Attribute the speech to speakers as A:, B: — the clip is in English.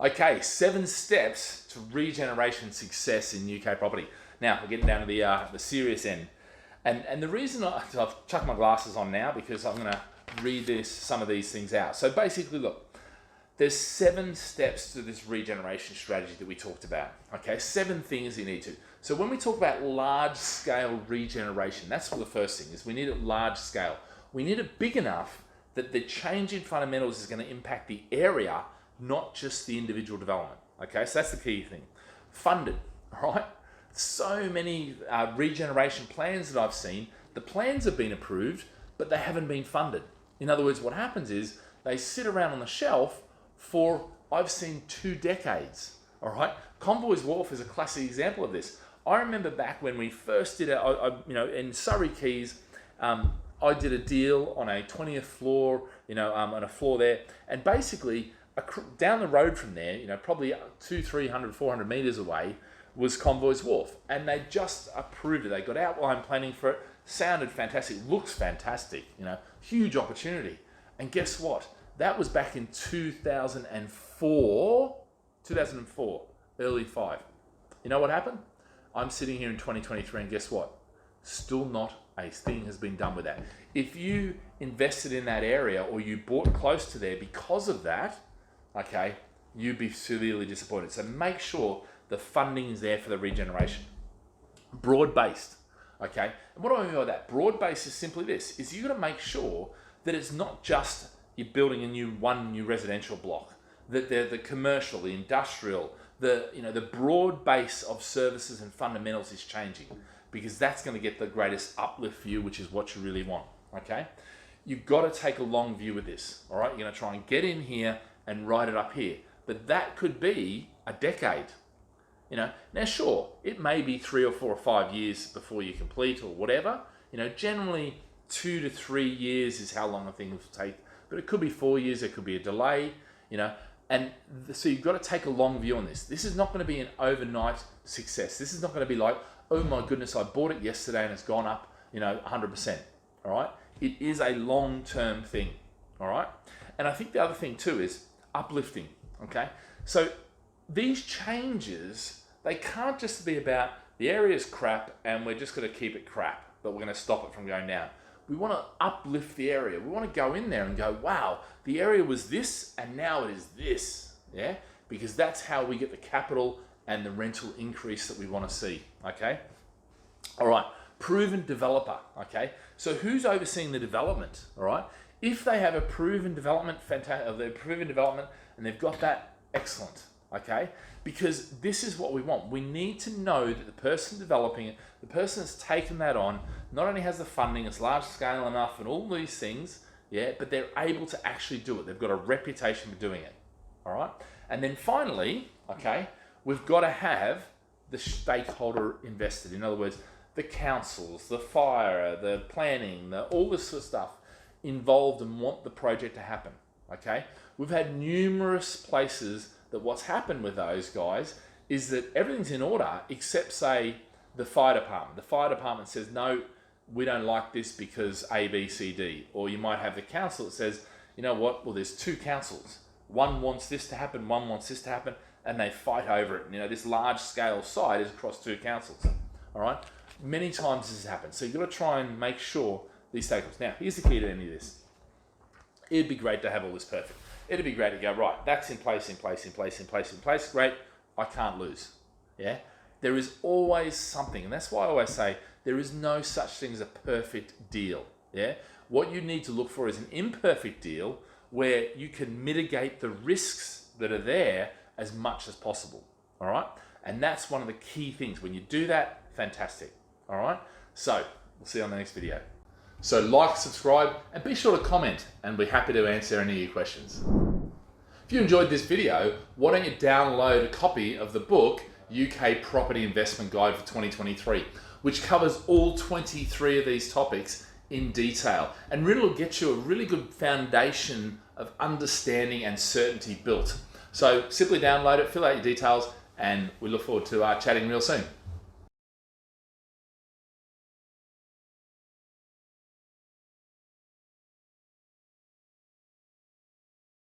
A: Okay, 7 steps to regeneration success in UK property. Now, we're getting down to the serious end. And the reason I've chucked my glasses on now, because I'm going to read some of these things out. So basically, look, there's 7 steps to this regeneration strategy that we talked about. Okay, 7 things you need to. So when we talk about large-scale regeneration, that's the first thing, is we need it large scale. We need it big enough that the change in fundamentals is going to impact the area, not just the individual development. Okay, so that's the key thing. Funded, all right? So many regeneration plans that I've seen, the plans have been approved, but they haven't been funded. In other words, what happens is they sit around on the shelf for, I've seen, 2 decades, all right? Convoy's Wharf is a classic example of this. I remember back when we first did it, in Surrey Quays, I did a deal on a 20th floor, on a floor there, and basically down the road from there, probably 200, 300, 400 meters away, was Convoy's Wharf, and they just approved it. They got outline planning for it, sounded fantastic, looks fantastic, huge opportunity. And guess what? That was back in 2004, early 5. You know what happened? I'm sitting here in 2023, and guess what? Still not a thing has been done with that. If you invested in that area or you bought close to there because of that, okay, you'd be severely disappointed. So make sure the funding is there for the regeneration. Broad-based, okay? And what do I mean by that? Broad-based is simply this, is you've got to make sure that it's not just you're building a new residential block, that the commercial, the industrial, the broad base of services and fundamentals is changing, because that's going to get the greatest uplift for you, which is what you really want, okay? You've got to take a long view with this, all right? You're going to try and get in here and write it up here, but that could be a decade. Now sure, it may be 3 or 4 or 5 years before you complete or whatever. Generally 2 to 3 years is how long a thing will take, but it could be 4 years, it could be a delay, and so you've got to take a long view on this. This is not going to be an overnight success. This is not going to be like, oh my goodness, I bought it yesterday and it's gone up, 100%, all right? It is a long-term thing, all right? And I think the other thing too is uplifting, okay? So these changes, they can't just be about the area's crap and we're just going to keep it crap, but we're going to stop it from going down. We want to uplift the area. We want to go in there and go, wow, the area was this and now it is this, yeah? Because that's how we get the capital and the rental increase that we want to see, okay? All right, proven developer, okay? So who's overseeing the development, all right? If they have a proven development, fantastic, and they've got that, excellent, okay? Because this is what we want. We need to know that the person developing it, the person that's taken that on, not only has the funding, it's large scale enough and all these things, yeah, but they're able to actually do it. They've got a reputation for doing it, all right? And then finally, okay, we've got to have the stakeholder invested. In other words, the councils, the fire, the planning, all this sort of stuff involved and want the project to happen, okay? We've had numerous places that what's happened with those guys is that everything's in order except, say, the fire department. The fire department says, no, we don't like this because A, B, C, D. Or you might have the council that says, you know what, well, there's 2 councils. One wants this to happen, one wants this to happen, and they fight over it. This large-scale site is across 2 councils, all right? Many times this has happened. So you've got to try and make sure these stakeholders. Now, here's the key to any of this. It'd be great to have all this perfect. It'd be great to go, right, that's in place, great, I can't lose, yeah? There is always something, and that's why I always say there is no such thing as a perfect deal, yeah? What you need to look for is an imperfect deal where you can mitigate the risks that are there as much as possible, all right? And that's one of the key things. When you do that, fantastic, all right? So, we'll see you on the next video. So like, subscribe, and be sure to comment, and we're happy to answer any of your questions. If you enjoyed this video, why don't you download a copy of the book, UK Property Investment Guide for 2023, which covers all 23 of these topics in detail, and really will get you a really good foundation of understanding and certainty built. So simply download it, fill out your details, and we look forward to chatting real soon.